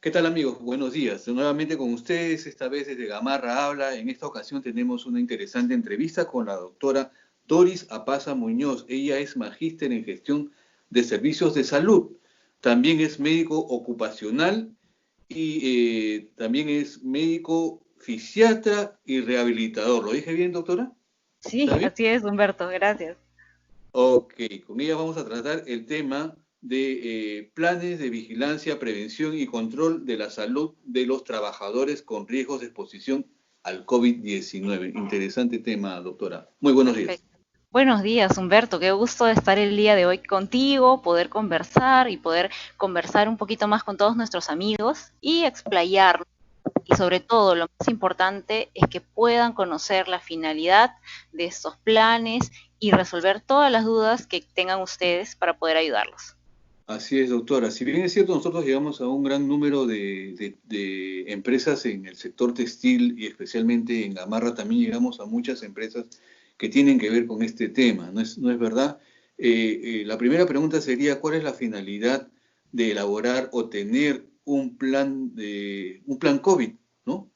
¿Qué tal amigos? Buenos días. Nuevamente con ustedes, esta vez desde Gamarra Habla. En esta ocasión tenemos una interesante entrevista con la doctora Doris Apaza Muñoz. Ella es magíster en gestión de servicios de salud. También es médico ocupacional y también es médico fisiatra y rehabilitador. ¿Lo dije bien, doctora? Sí, ¿Está bien? así es, Humberto, gracias. Ok, con ella vamos a tratar el tema de planes de vigilancia, prevención y control de la salud de los trabajadores con riesgos de exposición al COVID-19. Interesante tema, doctora. Muy buenos días. Perfecto. Buenos días, Humberto. Qué gusto estar el día de hoy contigo, poder conversar y poder conversar un poquito más con todos nuestros amigos y explayarnos. Y sobre todo, lo más importante es que puedan conocer la finalidad de estos planes y resolver todas las dudas que tengan ustedes para poder ayudarlos. Así es, doctora. Si bien es cierto, nosotros llegamos a un gran número de empresas en el sector textil y especialmente en Gamarra también llegamos a muchas empresas que tienen que ver con este tema, ¿no es verdad? La primera pregunta sería, ¿cuál es la finalidad de elaborar o tener un plan COVID, ¿no?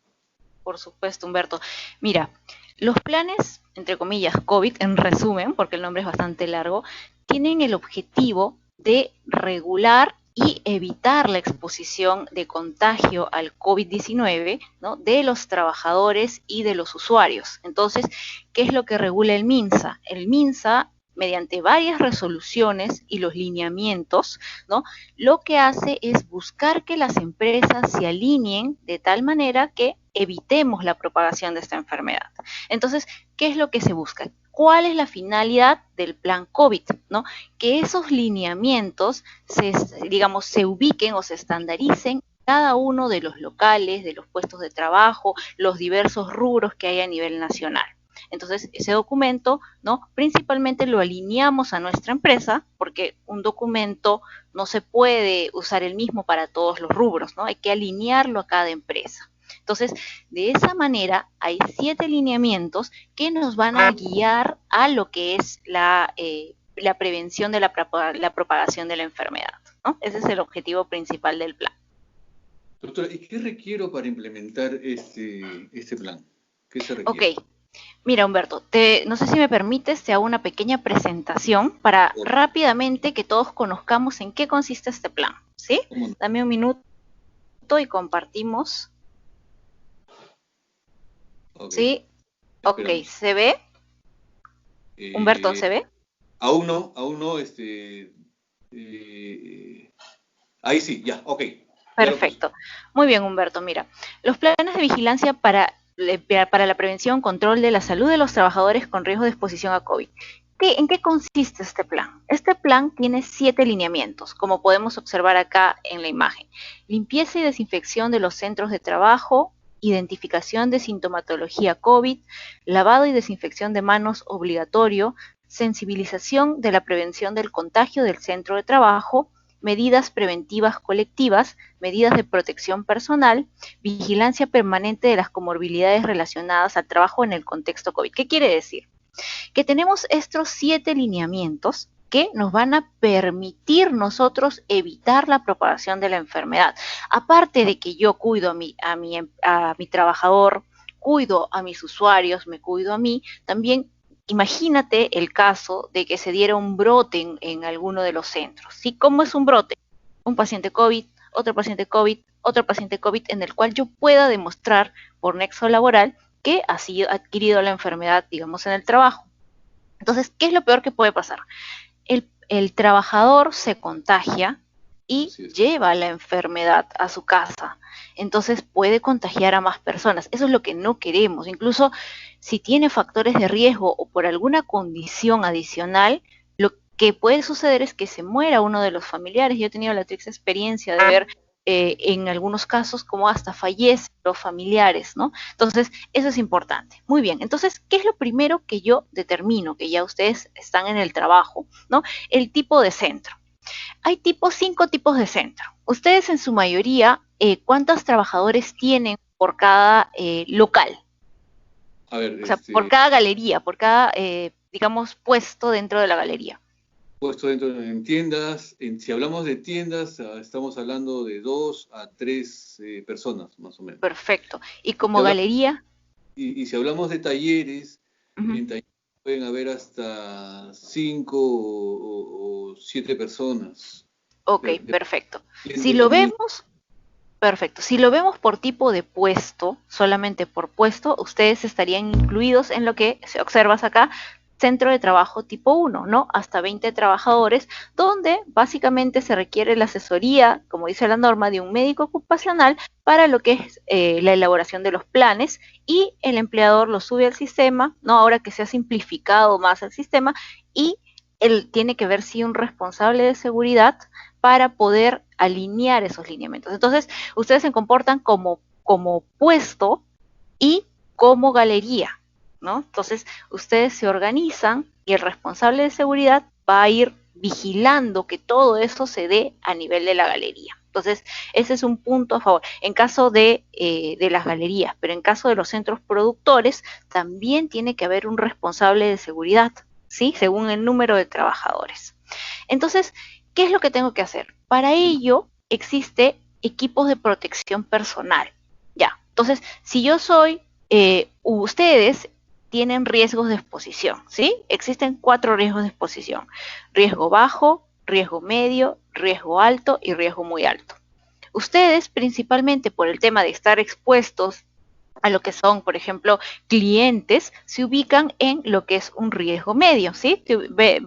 Por supuesto, Humberto. Mira, los planes, entre comillas, COVID, en resumen, porque el nombre es bastante largo, tienen el objetivo de regular y evitar la exposición de contagio al COVID-19, ¿no?, de los trabajadores y de los usuarios. Entonces, ¿qué es lo que regula el MINSA? El MINSA, mediante varias resoluciones y los lineamientos, ¿no?, lo que hace es buscar que las empresas se alineen de tal manera que evitemos la propagación de esta enfermedad. Entonces, ¿qué es lo que se busca? ¿Cuál es la finalidad del plan COVID? ¿No? Que esos lineamientos se ubiquen o se estandaricen cada uno de los locales, de los puestos de trabajo, los diversos rubros que hay a nivel nacional. Entonces, ese documento, ¿no?, principalmente lo alineamos a nuestra empresa, porque un documento no se puede usar el mismo para todos los rubros, ¿no? Hay que alinearlo a cada empresa. Entonces, de esa manera, hay 7 lineamientos que nos van a guiar a lo que es la prevención de la propagación de la enfermedad, ¿no? Ese es el objetivo principal del plan. Doctora, ¿y qué requiero para implementar este plan? ¿Qué se Ok, requiere? mira, Humberto, no sé si me permites, te hago una pequeña presentación para Ok, rápidamente que todos conozcamos en qué consiste este plan, ¿sí? ¿cómo no? Dame un minuto y compartimos, Ok, ¿sí? Ok, esperamos. ¿se ve? Humberto, Eh, ¿se ve? aún no, ahí sí, ya, ok, ya lo puse. Perfecto. Muy bien, Humberto. Mira, los planes de vigilancia para la prevención, control de la salud de los trabajadores con riesgo de exposición a COVID. ¿En qué consiste este plan? Este plan tiene 7 lineamientos, como podemos observar acá en la imagen. Limpieza y desinfección de los centros de trabajo, identificación de sintomatología COVID, lavado y desinfección de manos obligatorio, sensibilización de la prevención del contagio del centro de trabajo, medidas preventivas colectivas, medidas de protección personal, vigilancia permanente de las comorbilidades relacionadas al trabajo en el contexto COVID. ¿Qué quiere decir? Que tenemos estos 7 lineamientos que nos van a permitir nosotros evitar la propagación de la enfermedad. Aparte de que yo cuido a mi trabajador, cuido a mis usuarios, me cuido a mí, también imagínate el caso de que se diera un brote en alguno de los centros. ¿Sí? ¿Cómo es un brote? Un paciente COVID, otro paciente COVID, otro paciente COVID, en el cual yo pueda demostrar por nexo laboral que ha sido adquirido la enfermedad, digamos, en el trabajo. Entonces, ¿qué es lo peor que puede pasar? El trabajador se contagia y Así es. lleva la enfermedad a su casa. Entonces puede contagiar a más personas. Eso es lo que no queremos. Incluso si tiene factores de riesgo o por alguna condición adicional, lo que puede suceder es que se muera uno de los familiares. Yo he tenido la triste experiencia de ver en algunos casos como hasta fallecen los familiares, ¿no? Entonces, eso es importante. Muy bien, entonces, ¿qué es lo primero que yo determino? Que ya ustedes están en el trabajo, ¿no? El tipo de centro. Hay 5 tipos de centro. Ustedes en su mayoría, ¿cuántos trabajadores tienen por cada local? A ver, O sea, por cada galería, por cada, digamos, puesto dentro de la galería. Puesto dentro en tiendas, si hablamos de tiendas, estamos hablando de 2 a 3 personas, más o menos. Perfecto. ¿Y Si como hablamos, galería? y si hablamos de talleres, Ujú. en talleres pueden haber hasta 5 o 7 personas. Ok, perfecto. Si lo vemos, perfecto. Si lo vemos por tipo de puesto, solamente por puesto, ustedes estarían incluidos en lo que se observas acá, centro de trabajo tipo 1, ¿no? Hasta 20 trabajadores, donde básicamente se requiere la asesoría, como dice la norma, de un médico ocupacional para lo que es la elaboración de los planes y el empleador lo sube al sistema, ¿no? Ahora que se ha simplificado más el sistema y él tiene que ver si un responsable de seguridad para poder alinear esos lineamientos. Entonces, ustedes se comportan como puesto y como galería, ¿no? Entonces, ustedes se organizan y el responsable de seguridad va a ir vigilando que todo eso se dé a nivel de la galería. Entonces, ese es un punto a favor. En caso de las galerías, pero en caso de los centros productores, también tiene que haber un responsable de seguridad, ¿sí? Según el número de trabajadores. Entonces, ¿qué es lo que tengo que hacer? Para ello existe equipos de protección personal. Ya, entonces, si yo soy, ustedes tienen riesgos de exposición, ¿sí? Existen 4 riesgos de exposición. Riesgo bajo, riesgo medio, riesgo alto y riesgo muy alto. Ustedes, principalmente por el tema de estar expuestos a lo que son, por ejemplo, clientes, se ubican en lo que es un riesgo medio, ¿sí?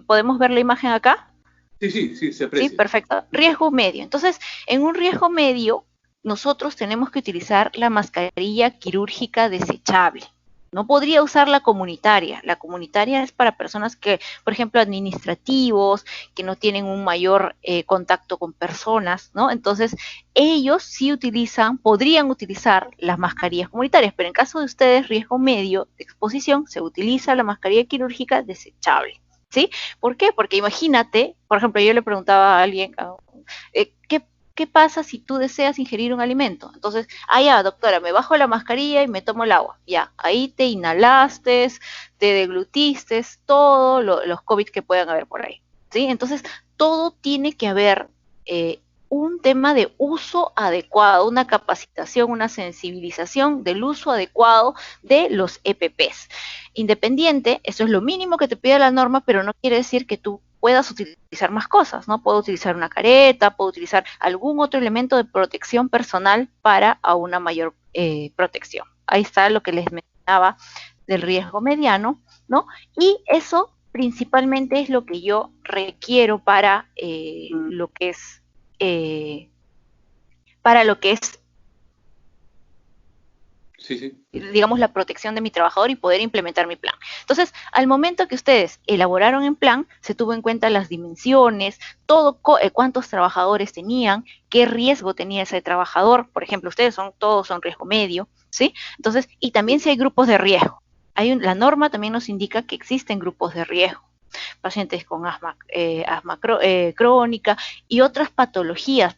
¿Podemos ver la imagen acá? Sí, sí, sí, se Sí, aprecia. perfecto. Riesgo medio. Entonces, en un riesgo medio, nosotros tenemos que utilizar la mascarilla quirúrgica desechable. No podría usar la comunitaria. La comunitaria es para personas que, por ejemplo, administrativos, que no tienen un mayor contacto con personas, ¿no? Entonces, ellos sí podrían utilizar las mascarillas comunitarias, pero en caso de ustedes, riesgo medio de exposición, se utiliza la mascarilla quirúrgica desechable. ¿Sí? ¿Por qué? Porque imagínate, por ejemplo, yo le preguntaba a alguien, ¿qué pasa si tú deseas ingerir un alimento? Entonces, ya, doctora, me bajo la mascarilla y me tomo el agua. Ya, ahí te inhalaste, te deglutiste, todos los COVID que puedan haber por ahí. ¿Sí? Entonces, todo tiene que haber un tema de uso adecuado, una capacitación, una sensibilización del uso adecuado de los EPPs. Independiente, eso es lo mínimo que te pide la norma, pero no quiere decir que tú puedas utilizar más cosas, ¿no? Puedo utilizar una careta, puedo utilizar algún otro elemento de protección personal para a una mayor protección. Ahí está lo que les mencionaba del riesgo mediano, ¿no? Y eso principalmente es lo que yo requiero lo que es eh, para lo que es Sí, sí. digamos, la protección de mi trabajador y poder implementar mi plan. Entonces, al momento que ustedes elaboraron el plan, se tuvo en cuenta las dimensiones, cuántos trabajadores tenían, qué riesgo tenía ese trabajador. Por ejemplo, todos son riesgo medio, ¿sí? Entonces, y también si hay grupos de riesgo. La norma también nos indica que existen grupos de riesgo, pacientes con asma crónica y otras patologías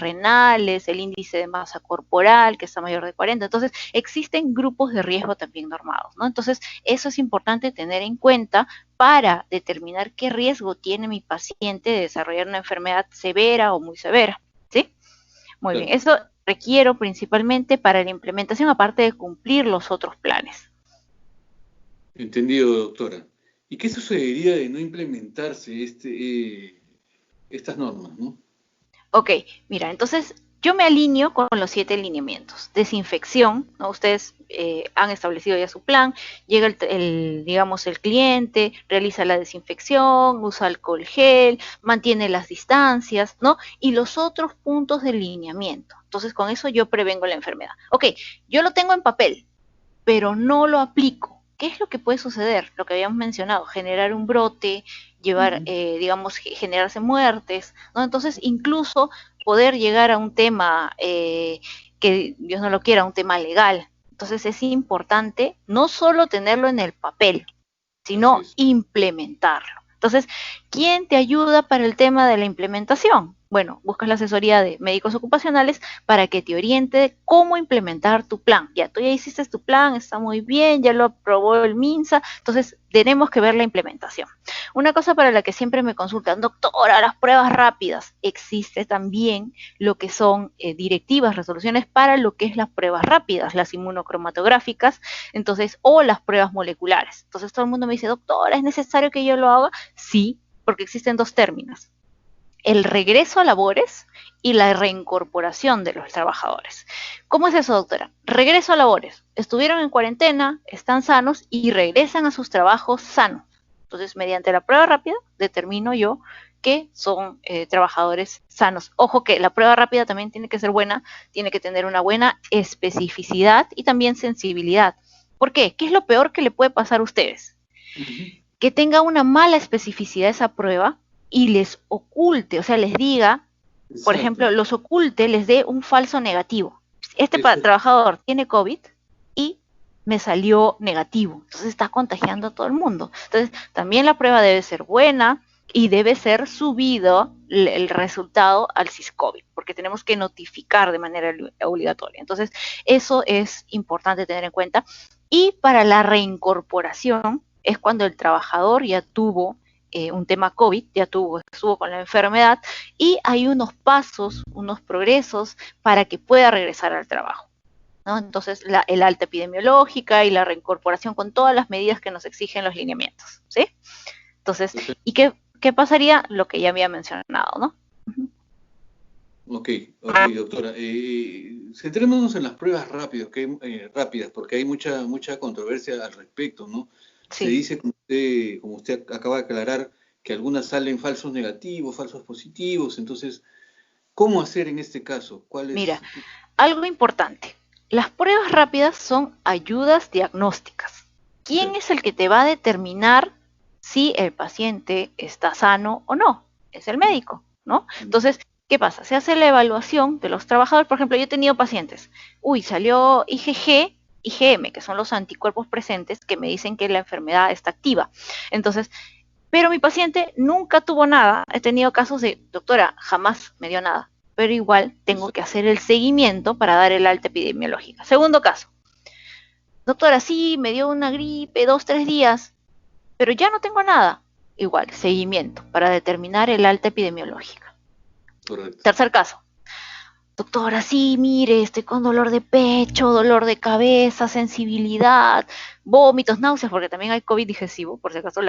renales, el índice de masa corporal que está mayor de 40. Entonces, existen grupos de riesgo también normados, ¿no? Entonces, eso es importante tener en cuenta para determinar qué riesgo tiene mi paciente de desarrollar una enfermedad severa o muy severa, ¿sí? Muy bien, Claro. eso requiero principalmente para la implementación, aparte de cumplir los otros planes. Entendido, doctora. ¿Y qué sucedería de no implementarse estas normas, ¿no? Ok, mira, entonces yo me alineo con los 7 lineamientos. Desinfección, ¿no? Ustedes han establecido ya su plan, llega digamos, el cliente, realiza la desinfección, usa alcohol gel, mantiene las distancias, ¿no? Y los otros puntos de lineamiento. Entonces, con eso yo prevengo la enfermedad. Ok, yo lo tengo en papel, pero no lo aplico. ¿Qué es lo que puede suceder? Lo que habíamos mencionado, generar un brote, digamos, generarse muertes, ¿no? Entonces, incluso poder llegar a un tema que Dios no lo quiera, un tema legal. Entonces, es importante no solo tenerlo en el papel, Así sino es. implementarlo. Entonces, ¿quién te ayuda para el tema de la implementación? Bueno, buscas la asesoría de médicos ocupacionales para que te oriente de cómo implementar tu plan. Ya, tú ya hiciste tu plan, está muy bien, ya lo aprobó el MINSA, entonces tenemos que ver la implementación. Una cosa para la que siempre me consultan, doctora, las pruebas rápidas. Existe también lo que son directivas, resoluciones para lo que es las pruebas rápidas, las inmunocromatográficas, entonces, o las pruebas moleculares. Entonces todo el mundo me dice, doctora, ¿es necesario que yo lo haga? Sí, porque existen dos términos: el regreso a labores y la reincorporación de los trabajadores. ¿Cómo es eso, doctora? Regreso a labores. Estuvieron en cuarentena, están sanos y regresan a sus trabajos sanos. Entonces, mediante la prueba rápida, determino yo que son trabajadores sanos. Ojo que la prueba rápida también tiene que ser buena, tiene que tener una buena especificidad y también sensibilidad. ¿Por qué? ¿Qué es lo peor que le puede pasar a ustedes? Que tenga una mala especificidad esa prueba y les oculte, o sea, les diga, por ejemplo, los oculte, les dé un falso negativo. Este trabajador tiene COVID y me salió negativo, entonces está contagiando a todo el mundo. Entonces, también la prueba debe ser buena y debe ser subido el resultado al SISCOVID, porque tenemos que notificar de manera obligatoria. Entonces, eso es importante tener en cuenta. Y para la reincorporación es cuando el trabajador ya tuvo un tema COVID, ya estuvo con la enfermedad y hay unos pasos, unos progresos para que pueda regresar al trabajo, ¿no? Entonces, el alta epidemiológica y la reincorporación con todas las medidas que nos exigen los lineamientos, ¿sí? Entonces, ¿y qué pasaría? Lo que ya había mencionado, ¿no? Ok, doctora. Centrémonos en las pruebas rápidas, porque hay mucha controversia al respecto, ¿no? Sí. Se dice, como usted acaba de aclarar, que algunas salen falsos negativos, falsos positivos. Entonces, ¿cómo hacer en este caso? Mira, algo importante. Las pruebas rápidas son ayudas diagnósticas. ¿Quién es el que te va a determinar si el paciente está sano o no? Es el médico, ¿no? Entonces, ¿qué pasa? Se hace la evaluación de los trabajadores. Por ejemplo, yo he tenido pacientes. Salió IgG, IgM, que son los anticuerpos presentes que me dicen que la enfermedad está activa. Entonces, pero mi paciente nunca tuvo nada. He tenido casos de, doctora, jamás me dio nada. Pero igual tengo que hacer el seguimiento para dar el alta epidemiológica. Segundo caso. Doctora, sí, me dio una gripe, 2, 3 días, pero ya no tengo nada. Igual, seguimiento para determinar el alta epidemiológica. Correcto. Tercer caso. Doctora, sí, mire, estoy con dolor de pecho, dolor de cabeza, sensibilidad, vómitos, náuseas, porque también hay COVID digestivo, por si acaso,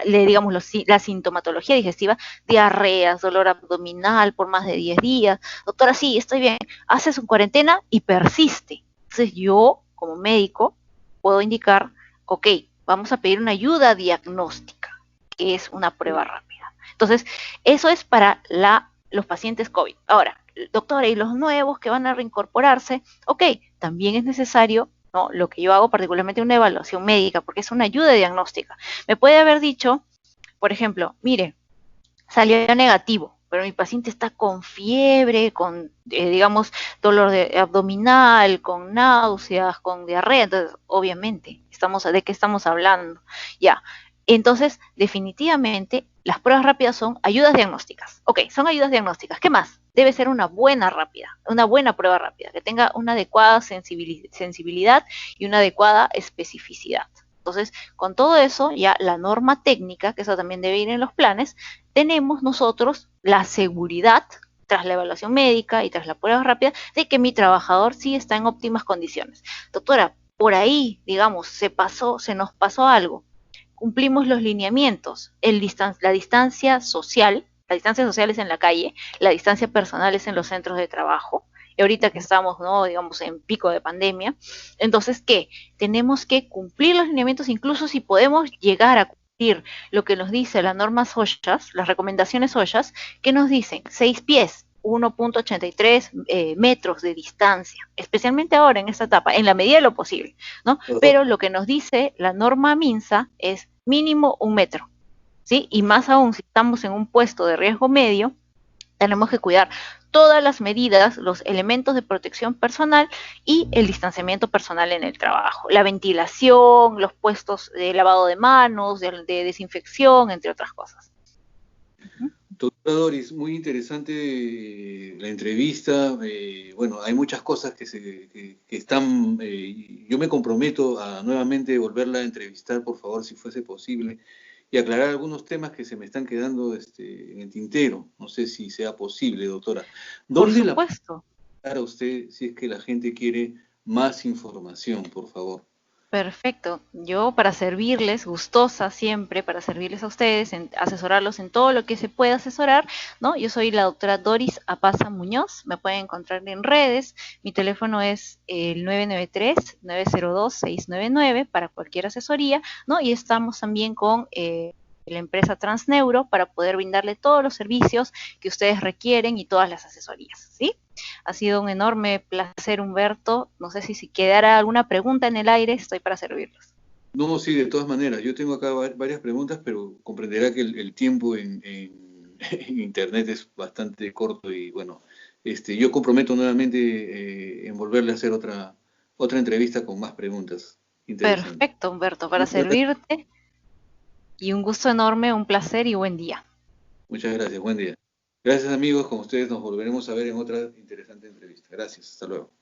digamos, la sintomatología digestiva, diarreas, dolor abdominal por más de 10 días. Doctora, sí, estoy bien. Hace su cuarentena y persiste. Entonces yo, como médico, puedo indicar, ok, vamos a pedir una ayuda diagnóstica, que es una prueba rápida. Entonces, eso es para los pacientes COVID. Ahora, doctora, y los nuevos que van a reincorporarse, ok, también es necesario, ¿no? Lo que yo hago particularmente una evaluación médica, porque es una ayuda diagnóstica. Me puede haber dicho, por ejemplo, mire, salió negativo, pero mi paciente está con fiebre, con, digamos, dolor abdominal, con náuseas, con diarrea, entonces, obviamente, ¿de qué estamos hablando? Ya, entonces, definitivamente, las pruebas rápidas son ayudas diagnósticas. Ok, son ayudas diagnósticas. ¿Qué más? Debe ser una buena prueba rápida, que tenga una adecuada sensibilidad y una adecuada especificidad. Entonces, con todo eso, ya la norma técnica, que eso también debe ir en los planes, tenemos nosotros la seguridad, tras la evaluación médica y tras la prueba rápida, de que mi trabajador sí está en óptimas condiciones. Doctora, por ahí, digamos, se nos pasó algo. Cumplimos los lineamientos, la distancia social es en la calle, la distancia personal es en los centros de trabajo, y ahorita que estamos, ¿no?, digamos, en pico de pandemia, entonces, ¿qué? Tenemos que cumplir los lineamientos, incluso si podemos llegar a cumplir lo que nos dice las normas OSHA, las recomendaciones OSHA, que nos dicen 6 pies, 1.83 metros de distancia, especialmente ahora en esta etapa, en la medida de lo posible, ¿no? Pero lo que nos dice la norma MINSA es mínimo 1 metro, ¿sí? Y más aún, si estamos en un puesto de riesgo medio, tenemos que cuidar todas las medidas, los elementos de protección personal y el distanciamiento personal en el trabajo, la ventilación, los puestos de lavado de manos, de desinfección, entre otras cosas. Doctora Doris, muy interesante la entrevista. Bueno, hay muchas cosas que están. Yo me comprometo a nuevamente volverla a entrevistar, por favor, si fuese posible, y aclarar algunos temas que se me están quedando en el tintero. No sé si sea posible, doctora. Por ¿Dónde la puedo supuesto. dar a usted si es que la gente quiere más información, por favor? Perfecto. Yo para servirles, gustosa siempre, para servirles a ustedes, asesorarlos en todo lo que se pueda asesorar, ¿no? Yo soy la doctora Doris Apaza Muñoz, me pueden encontrar en redes, mi teléfono es el 993-902-699 para cualquier asesoría, ¿no? Y estamos también con la empresa Transneuro para poder brindarle todos los servicios que ustedes requieren y todas las asesorías, ¿sí? Ha sido un enorme placer, Humberto. No sé si quedara alguna pregunta en el aire, estoy para servirlos. No, sí, de todas maneras. Yo tengo acá varias preguntas, pero comprenderá que el tiempo en Internet es bastante corto y bueno, yo comprometo nuevamente en volverle a hacer otra entrevista con más preguntas interesantes. Perfecto, Humberto, para Muchas gracias, servirte y un gusto enorme, un placer y buen día. muchas gracias. Buen día. Gracias amigos, con ustedes nos volveremos a ver en otra interesante entrevista. Gracias, hasta luego.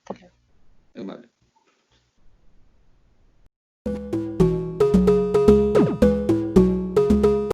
Amable.